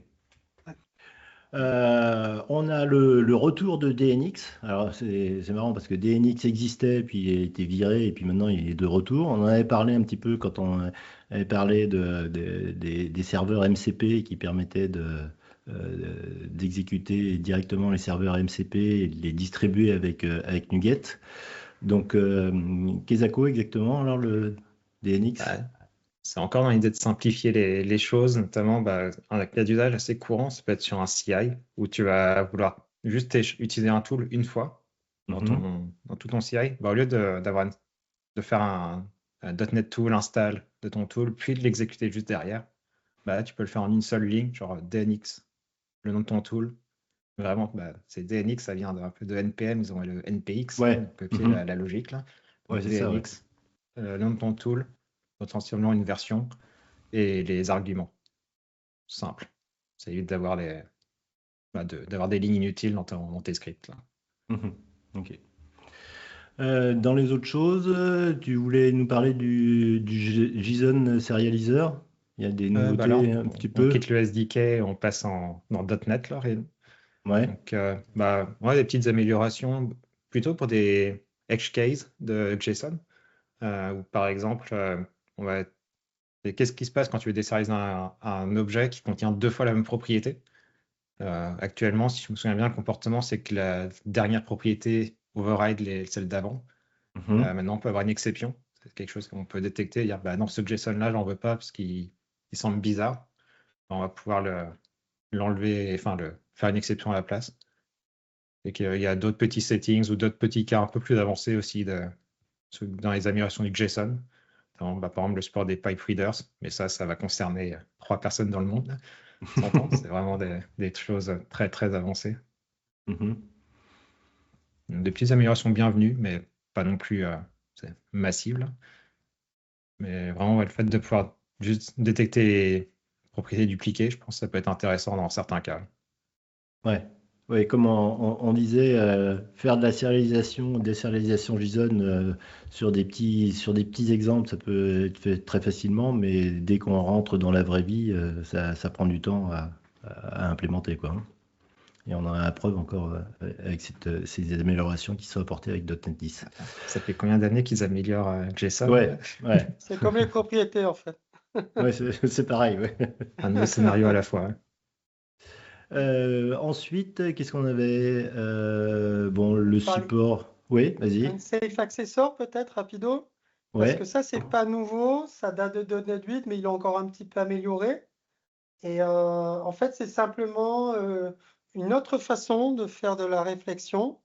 On a le retour de DNX. Alors c'est marrant parce que DNX existait, puis il a été viré, et puis maintenant il est de retour. On en avait parlé un petit peu quand on avait parlé des serveurs MCP qui permettaient d'exécuter directement les serveurs MCP et de les distribuer avec NuGet. Donc Kezako exactement, alors le DNX. Bah, c'est encore dans l'idée de simplifier les choses, notamment un cas d'usage assez courant, ça peut être sur un CI, où tu vas vouloir juste utiliser un tool une fois Mhm. dans tout ton CI. Au lieu de faire un .NET Tool install de ton tool, puis de l'exécuter juste derrière, tu peux le faire en une seule ligne, genre DNX, le nom de ton tool. Vraiment, c'est DNX, ça vient un peu de NPM, ils ont le NPX, Ouais. copier Mhm. la logique là. Ouais, Donc c'est ça, ouais. DNX, le nom de ton tool, potentiellement une version, et les arguments. Simple. Ça évite d'avoir des lignes inutiles dans tes scripts, là. Mhm. Ok. Dans les autres choses, tu voulais nous parler du JSON serializer. Il y a des Alors, nouveautés un petit on peu. quitte le SDK, on passe dans .NET là. Ouais. Donc, ouais, des petites améliorations plutôt pour des edge cases de JSON. Où par exemple, qu'est-ce qui se passe quand tu veux déserialiser un objet qui contient deux fois la même propriété? Actuellement, si je me souviens bien, le comportement, c'est que la dernière propriété override celle d'avant. Mhm. Maintenant, on peut avoir une exception. C'est quelque chose qu'on peut détecter et dire bah, non, ce JSON-là, j'en veux pas parce qu'il semble bizarre. On va pouvoir l'enlever, enfin, faire une exception à la place. Et qu'il y a d'autres petits settings ou d'autres petits cas un peu plus avancés aussi dans les améliorations du JSON. Par exemple, le support des pipe readers, mais ça va concerner 3 personnes dans le monde. S'entend, c'est vraiment des choses très, très avancées. Mhm. Des petites améliorations bienvenues, mais pas non plus massives, là. Mais vraiment, ouais, le fait de pouvoir juste détecter les propriétés dupliquées, je pense que ça peut être intéressant dans certains cas. Ouais. Ouais, comme on disait, faire de la sérialisation, désérialisation JSON sur des petits exemples, ça peut être fait très facilement, mais dès qu'on rentre dans la vraie vie, ça prend du temps à implémenter, quoi, hein. Et on en a la preuve encore avec ces améliorations qui sont apportées avec .NET 10. Ça fait combien d'années qu'ils améliorent JSON? Ouais, ouais, C'est comme les propriétés, en fait. ouais, c'est pareil, ouais. Un nouveau scénario à la fois, hein. Ensuite, qu'est-ce qu'on avait? Bon, le Par- support. Oui, vas-y. Un safe accessor, peut-être, rapido? Parce que Ouais. ça, c'est pas nouveau, ça date de .NET 8, mais ils l'ont encore un petit peu amélioré. Et en fait, c'est simplement une autre façon de faire de la réflexion.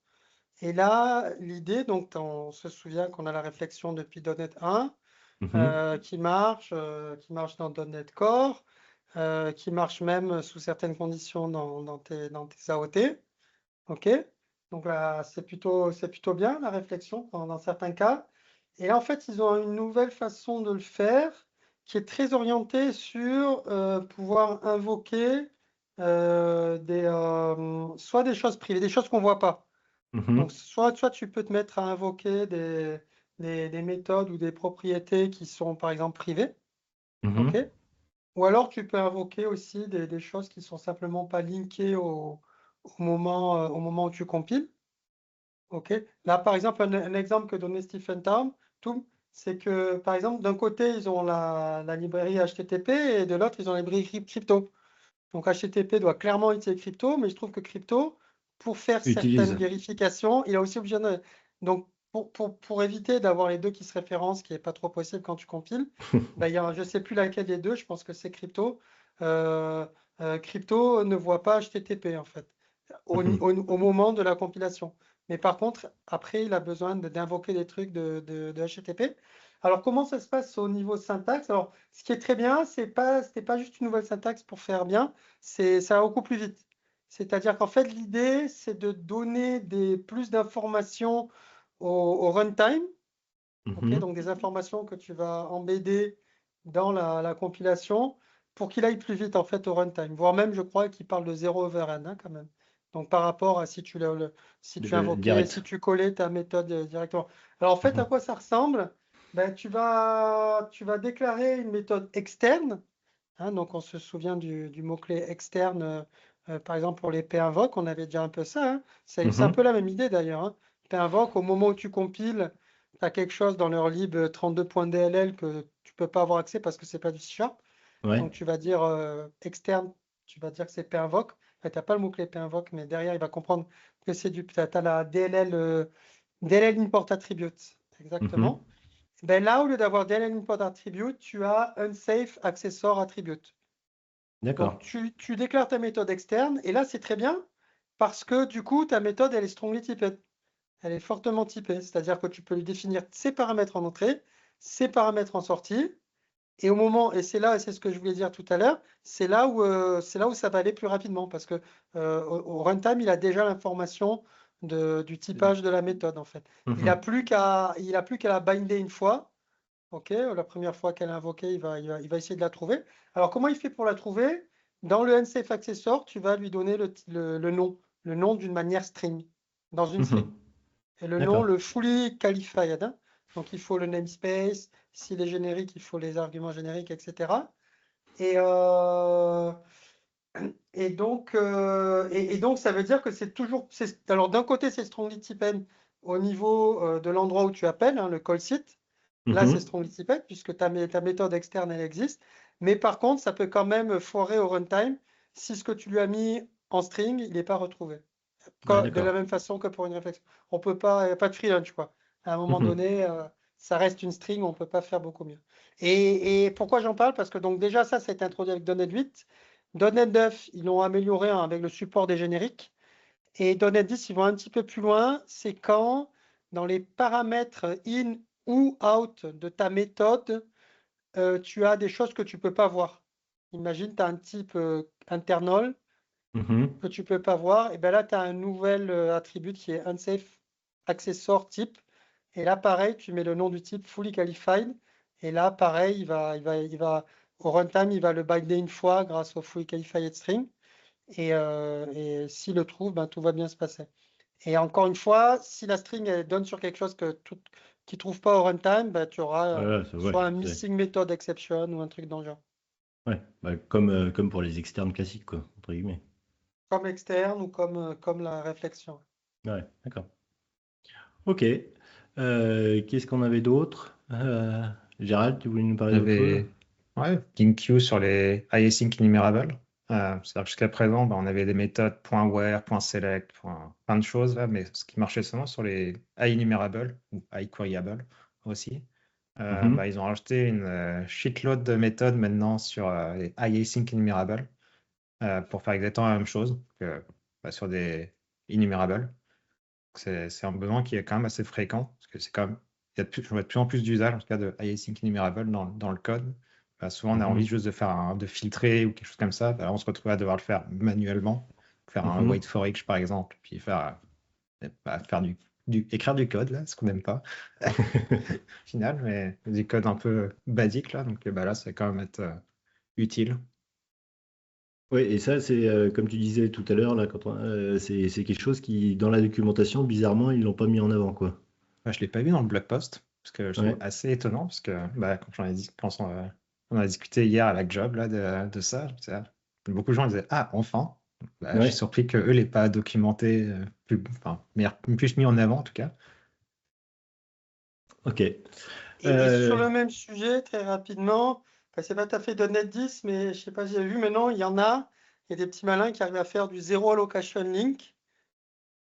Et là, l'idée, donc on se souvient qu'on a la réflexion depuis .NET 1, Mhm. qui marche dans .NET Core, qui marche même sous certaines conditions dans tes AOT. OK? Donc là, c'est plutôt bien la réflexion dans certains cas. Et là, en fait, ils ont une nouvelle façon de le faire qui est très orientée sur pouvoir invoquer soit des choses privées, des choses qu'on ne voit pas. Donc, Mhm. soit tu peux te mettre à invoquer des méthodes ou des propriétés qui sont, par exemple, privées. OK? Mhm. Ou alors, tu peux invoquer aussi des choses qui sont simplement pas linkées au moment où tu compiles. OK. Là, par exemple, un exemple que donnait Stephen Toom, c'est que, par exemple, d'un côté, ils ont la librairie HTTP et de l'autre, ils ont la librairie crypto. Donc, HTTP doit clairement utiliser crypto, mais je trouve que crypto, pour faire certaines Utilise. vérifications, il a aussi obligé de... Donc, pour éviter d'avoir les deux qui se référencent, ce qui n'est pas trop possible quand tu compiles, ben, je ne sais plus laquelle des deux, je pense que c'est crypto. Euh, Crypto ne voit pas HTTP, en fait, Mhm. au moment de la compilation. Mais par contre, après, il a besoin d'invoquer des trucs de HTTP. Alors, comment ça se passe au niveau syntaxe? Alors, ce qui est très bien, c'était pas juste une nouvelle syntaxe pour faire bien, ça va beaucoup plus vite. C'est-à-dire qu'en fait, l'idée, c'est de donner plus d'informations au runtime, ok? Mhm. Donc, des informations que tu vas embedder dans la compilation pour qu'il aille plus vite, en fait, au runtime. Voire même, je crois qu'il parle de zéro overhead, hein, quand même. Donc, par rapport à si tu invoquais, si Direct. tu collais ta méthode directement. Alors, en fait, à Mhm. quoi ça ressemble? Ben, tu vas déclarer une méthode externe, hein, donc, on se souvient du mot-clé externe, par exemple, pour les pinvoke, on avait déjà un peu ça, hein. C'est un peu Mhm. la même idée d'ailleurs, hein. Pinvoke, au moment où tu compiles, tu as quelque chose dans leur lib 32.dll que tu peux pas avoir accès parce que c'est pas du C#. Ouais. Donc, tu vas dire externe, tu vas dire que c'est pinvoke. Tu n'as pas le mot-clé pinvoke, mais derrière, il va comprendre que c'est t'as la DLL, DLL import attribute, Mhm. exactement. Ben là, au lieu d'avoir DLL import attribute, tu as unsafe accessor attribute. Donc, D'accord. tu déclares ta méthode externe, et là, c'est très bien, parce que du coup, ta méthode, elle est strongly typée. Elle est fortement typée, c'est-à-dire que tu peux lui définir ses paramètres en entrée, ses paramètres en sortie, et au moment, et c'est là, et c'est ce que je voulais dire tout à l'heure, c'est là où ça va aller plus rapidement, parce que au runtime, il a déjà l'information du typage de la méthode, en fait. Mhm. Il a plus qu'à la binder une fois. OK, la première fois qu'elle est invoquée, il va essayer de la trouver. Alors, comment il fait pour la trouver? Dans le unsafe accessor, tu vas lui donner le nom d'une manière string, dans une string. Mhm. Et le nom, D'accord. le fully qualified, hein. Donc, il faut le namespace. S'il est générique, il faut les arguments génériques, etc. Et, euh, et donc, ça veut dire que c'est toujours. Alors, d'un côté, c'est strongly typed au niveau de l'endroit où tu appelles, hein, le call site. Là, c'est Mhm. strongly typed puisque ta méthode externe, elle existe. Mais par contre, ça peut quand même foirer au runtime si ce que tu lui as mis en string, il n'est pas retrouvé. Ouais, De la d'accord. même façon que pour une réflexion. On peut pas, il n'y a pas de free lunch, quoi. À un moment Mhm. donné, ça reste une string, on ne peut pas faire beaucoup mieux. Et pourquoi j'en parle? Parce que donc déjà, ça été introduit avec .NET 8. .NET 9, ils l'ont amélioré, hein, avec le support des génériques. Et .NET 10, ils vont un petit peu plus loin. C'est quand, dans les paramètres in ou out de ta méthode, tu as des choses que tu ne peux pas voir. Imagine, tu as un type internal Mhm. que tu ne peux pas voir. Et bien là, tu as un nouvel attribut qui est unsafe accessor type. Et là, pareil, tu mets le nom du type fully qualified. Et là, pareil, au runtime, il va le binder une fois grâce au fully qualified string. et s'il le trouve, ben, tout va bien se passer. Et encore une fois, si la string elle donne sur quelque chose qu'il ne trouve pas au runtime, ben, tu auras Voilà, ça, ouais, soit un missing method exception ou un truc dans le genre. ouais, bah, comme pour les externes classiques, quoi, entre guillemets. Comme externe ou comme la réflexion. Ouais, d'accord. Ok. Qu'est-ce qu'on avait d'autre? Gérald, tu voulais nous parler On d'autre chose? avait LinkQ sur les iAsync enumerables. C'est-à-dire que jusqu'à présent, on avait des méthodes .where, .select, plein de choses là, mais ce qui marchait seulement sur les iEnumerables ou iQueryable aussi. Mhm. Ils ont rajouté une shitload de méthodes maintenant sur les iAsync enumerables pour faire exactement la même chose que sur des enumerables. C'est un besoin qui est quand même assez fréquent, parce que c'est quand même, je vois de plus en plus d'usage, en tout cas, de iAsync enumerable dans le code. Souvent, on a envie Mhm. juste de filtrer ou quelque chose comme ça. On se retrouve à devoir le faire manuellement, faire un Mhm. wait for each, par exemple, puis faire écrire du code, là, ce qu'on n'aime pas, au final, mais du code un peu basique, là. Donc, là, ça va quand même être utile. Oui, et ça, c'est comme tu disais tout à l'heure, là, c'est quelque chose qui, dans la documentation, bizarrement, ils l'ont pas mis en avant, quoi. Je ne l'ai pas vu dans le blog post, parce que je trouve Ouais. assez étonnant, parce que quand on a discuté hier avec Job là, de ça, beaucoup de gens disaient «Ah, enfin!» Je suis Ouais. surpris qu'eux ne l'aient pas documenté, plus mis en avant en tout cas. Ok. Et sur Euh, le même sujet, très rapidement, enfin, c'est pas tout à fait .NET 10, mais je sais pas si vous avez vu maintenant, il y a des petits malins qui arrivent à faire du zero allocation link.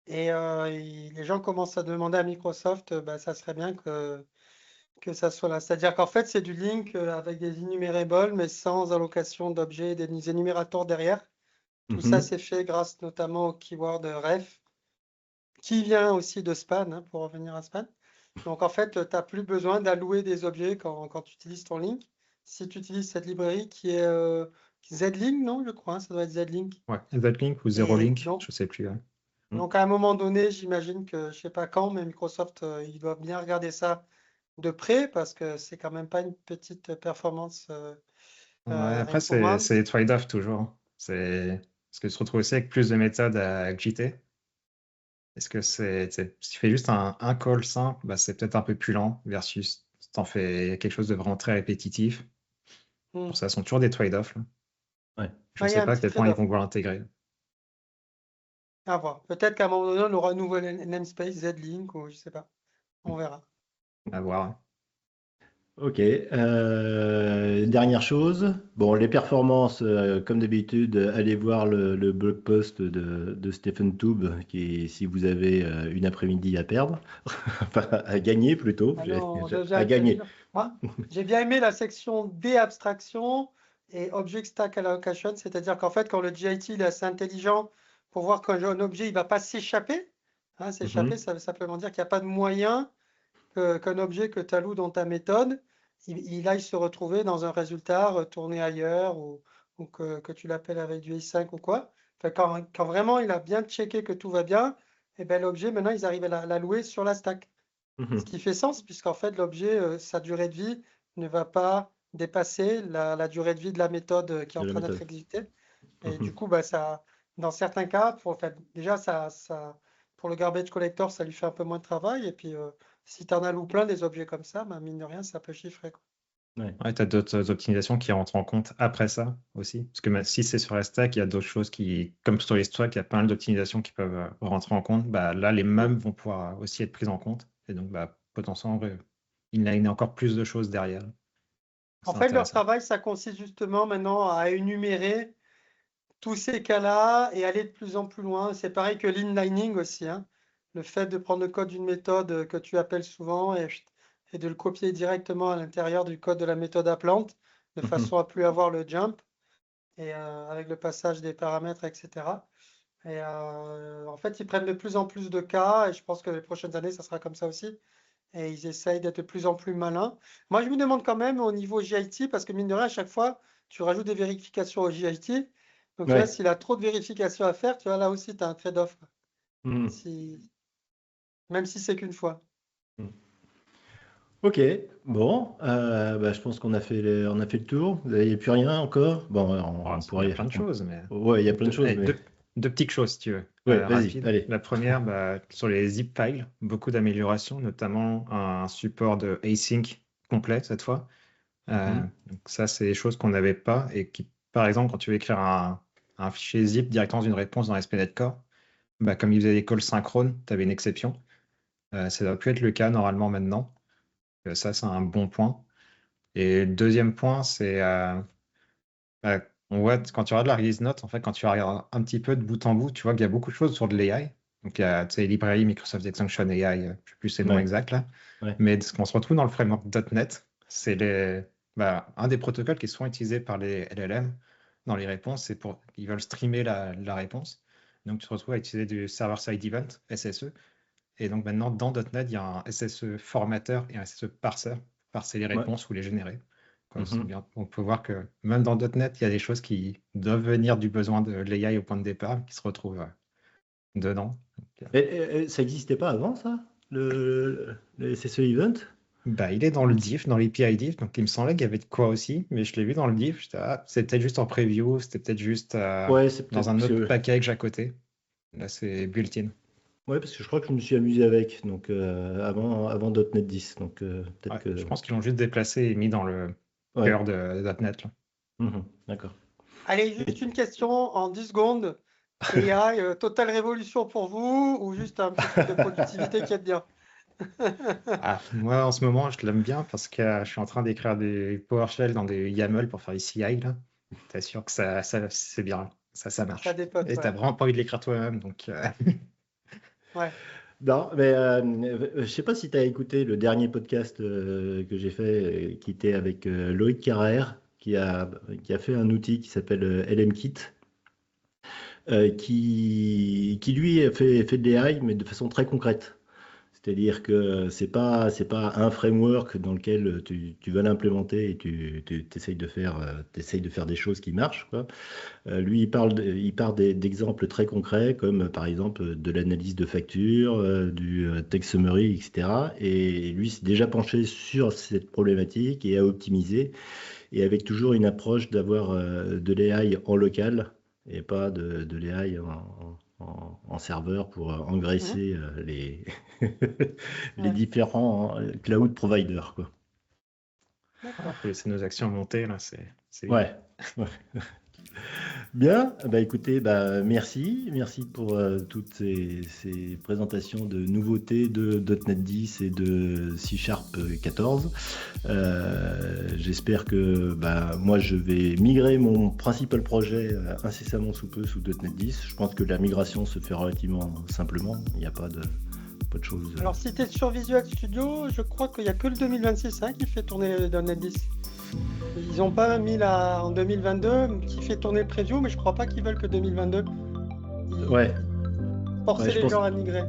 Et les gens commencent à demander à Microsoft, bah, ça serait bien que ça soit là. C'est-à-dire qu'en fait, c'est du link avec des enumerables, mais sans allocation d'objets et des énumérateurs derrière. Tout ça, mhm. c'est fait grâce notamment au keyword ref, qui vient aussi de span, hein, pour revenir à span. Donc en fait, tu n'as plus besoin d'allouer des objets quand tu utilises ton link. Si tu utilises cette librairie qui est Z-Link, non, je crois, hein, ça doit être Z-Link. Ouais, Z-Link ou Zero Et Link, donc, je ne sais plus. Ouais. donc à un moment donné, j'imagine que, je sais pas quand, mais Microsoft, ils doivent bien regarder ça de près parce que c'est quand même pas une petite performance Ouais, après, improvement. c'est des trade-offs toujours. Parce que tu te retrouves aussi avec plus de méthodes à JT. Est-ce que si tu fais juste un call simple, c'est peut-être un peu plus lent versus si tu en fais quelque chose de vraiment très répétitif. Hmm. Pour ça, ce sont toujours des trade-offs, là. Ouais. Je ne Ouais, il y sais a un pas à petit quel point ils trade-off vont vouloir l'intégrer. à voir. Peut-être qu'à un moment donné, on aura un nouveau namespace Z-Link ou je sais pas. On verra. À voir. Ok. Dernière chose. Bon, les performances, comme d'habitude, allez voir le blog post de Stephen Toub, qui est, si vous avez une après-midi à perdre, enfin à gagner plutôt, Ah non, à déjà, gagner. moi, j'ai bien aimé la section D-abstraction et Object Stack Allocation, c'est-à-dire qu'en fait, quand le JIT il est assez intelligent pour voir quand un objet il va pas s'échapper, hein, s'échapper, Mhm. ça veut simplement dire qu'il n'y a pas de moyen qu'un objet que tu alloues dans ta méthode, il aille se retrouver dans un résultat retourné ailleurs ou que tu l'appelles avec du i5 ou quoi. Enfin, quand vraiment il a bien checké que tout va bien, et ben, l'objet, maintenant, ils arrivent à l'allouer sur la stack. Ce Mhm. qui fait sens, puisqu'en fait, l'objet, sa durée de vie ne va pas dépasser la durée de vie de la méthode qui est De en la train d'être méthode. exécutée. Et Mhm. du coup, bah, ça, dans certains cas, déjà, pour le garbage collector, ça lui fait un peu moins de travail. Et puis, si tu en alloues plein des objets comme ça, bah, mine de rien, ça peut chiffrer, quoi. Ouais. Ouais, tu as d'autres optimisations qui rentrent en compte après ça aussi. Parce que si c'est sur la stack, il y a d'autres choses comme sur les stacks, il y a pas mal d'optimisations qui peuvent rentrer en compte. Là, les Mm. mêmes vont pouvoir aussi être prises en compte. Et donc, potentiellement, il y a encore plus de choses derrière. En C'est fait, leur intéressant. travail, ça consiste justement maintenant à énumérer tous ces cas-là et aller de plus en plus loin. C'est pareil que l'inlining aussi, hein. Le fait de prendre le code d'une méthode que tu appelles souvent et de le copier directement à l'intérieur du code de la méthode appelante, de Mhm. façon à plus avoir le jump et avec le passage des paramètres, etc. Et en fait, ils prennent de plus en plus de cas et je pense que les prochaines années, ça sera comme ça aussi. Et ils essayent d'être de plus en plus malins. Moi, je me demande quand même au niveau JIT, parce que mine de rien, à chaque fois, tu rajoutes des vérifications au JIT. Donc, tu vois, Ouais. s'il a trop de vérifications à faire, tu vois, là aussi, tu as un trade-off, quoi. Mhm. Si... Même si c'est qu'une fois. Mhm. Ok, bon, je pense qu'on a fait on a fait le tour. Il n'y a plus rien encore. Bon, on Il y pourrait. a plein de choses, mais Ouais, il y a plein de choses, Allez, mais. deux petites choses, si tu veux, Ouais, vas-y, rapides. allez. La première, sur les zip files, beaucoup d'améliorations, notamment un support de async complet cette fois. Donc ça, c'est des choses qu'on n'avait pas et qui, par exemple, quand tu veux écrire un fichier zip directement dans une réponse dans SPNet Core, comme ils faisaient des calls synchrones, tu avais une exception. Ça ne doit plus être le cas normalement maintenant. Ça, c'est un bon point. Et le deuxième point, c'est on voit quand tu regardes la release note, en fait, quand tu regardes un petit peu de bout en bout, tu vois qu'il y a beaucoup de choses sur de l'AI. Donc, il y a les librairies Microsoft Extension AI, je ne sais plus ces noms Ouais. exacts là. Ouais. Mais ce qu'on se retrouve dans le framework .NET, c'est un des protocoles qui sont utilisés par les LLM dans les réponses, ils veulent streamer la réponse. Donc, tu te retrouves à utiliser du server-side event, SSE. Et donc, maintenant, dans .NET, il y a un SSE formateur et un SSE parser pour parser les réponses ou les générer. C'est bien. On peut voir que même dans .NET, il y a des choses qui doivent venir du besoin de l'AI au point de départ, qui se retrouvent dedans. Et ça n'existait pas avant, ça, le SSE Event? Il est dans le diff, dans l'API diff, donc il me semblait qu'il y avait de quoi aussi, mais je l'ai vu dans le diff, c'est peut-être juste en preview, c'était peut-être juste Ouais, c'est peut-être dans un parce autre que- package à côté. Là, c'est built-in. Ouais, parce que je crois que je me suis amusé avec, donc avant .NET 10, donc peut-être Ouais, que. je pense qu'ils l'ont juste déplacé et mis dans le Ouais. cœur de .NET. Là. D'accord. Allez, juste une question en 10 secondes. AI, totale révolution pour vous ou juste un petit truc de productivité qui est bien? Moi, en ce moment, je l'aime bien parce que je suis en train d'écrire des PowerShell dans des YAML pour faire des CI. Là. T'es sûr que ça c'est bien, ça marche. Ça dépote, Et t'as ouais. vraiment pas envie de l'écrire toi-même, donc Ouais. Non, mais je sais pas si tu as écouté le dernier podcast que j'ai fait, qui était avec Loïc Carrère, qui a fait un outil qui s'appelle LMKit, qui lui fait de l'AI, mais de façon très concrète. C'est-à-dire que c'est pas un framework dans lequel tu vas l'implémenter et tu essayes de faire des choses qui marchent, quoi. Lui, il part d'exemples très concrets, comme par exemple de l'analyse de factures, du text summary, etc. Et lui s'est déjà penché sur cette problématique et a optimisé, et avec toujours une approche d'avoir de l'AI en local et pas de l'AI en serveur pour engraisser les Ouais. différents cloud providers, quoi. D'accord. faut laisser nos actions monter. Là, c'est Ouais. Bien, écoutez, merci pour toutes ces présentations de nouveautés de .NET 10 et de C# 14. J'espère que moi je vais migrer mon principal projet incessamment sous peu sous .NET 10. Je pense que la migration se fait relativement simplement, il n'y a pas de choses. Alors, si tu es sur Visual Studio, je crois qu'il n'y a que le 2026 qui fait tourner .NET 10. Ils n'ont pas mis en 2022 qui fait tourner le preview, mais je crois pas qu'ils veulent que 2022. Ouais. Forcer je les pense- gens à migrer.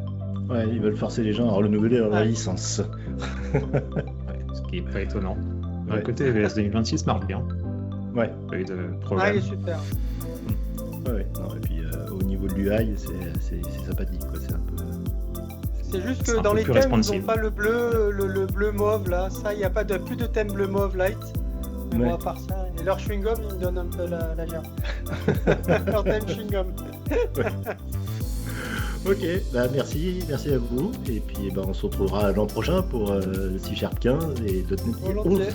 Ouais, ils veulent forcer les gens à renouveler leur Ouais. licence. ce qui est pas étonnant. D'un Ouais. côté, VS 2026 marche bien. Ouais. Pas eu de Ah, il problème. est super. Ouais. Non, et puis au niveau de l'UI, c'est sympathique, quoi. C'est un peu. C'est juste C'est que un dans peu les plus thèmes, ils responsive. n'ont pas le bleu, le bleu mauve là. Ça, il n'y a pas plus de thème bleu mauve light. Mais Ouais. bon, à part ça, et leur chewing-gum, ils me donnent un peu la gerbe. Leur thème chewing-gum. Ok, merci à vous. Et puis on se retrouvera l'an prochain pour C# 15 et .NET 11. Volontiers.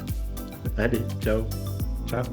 Allez, ciao. Ciao.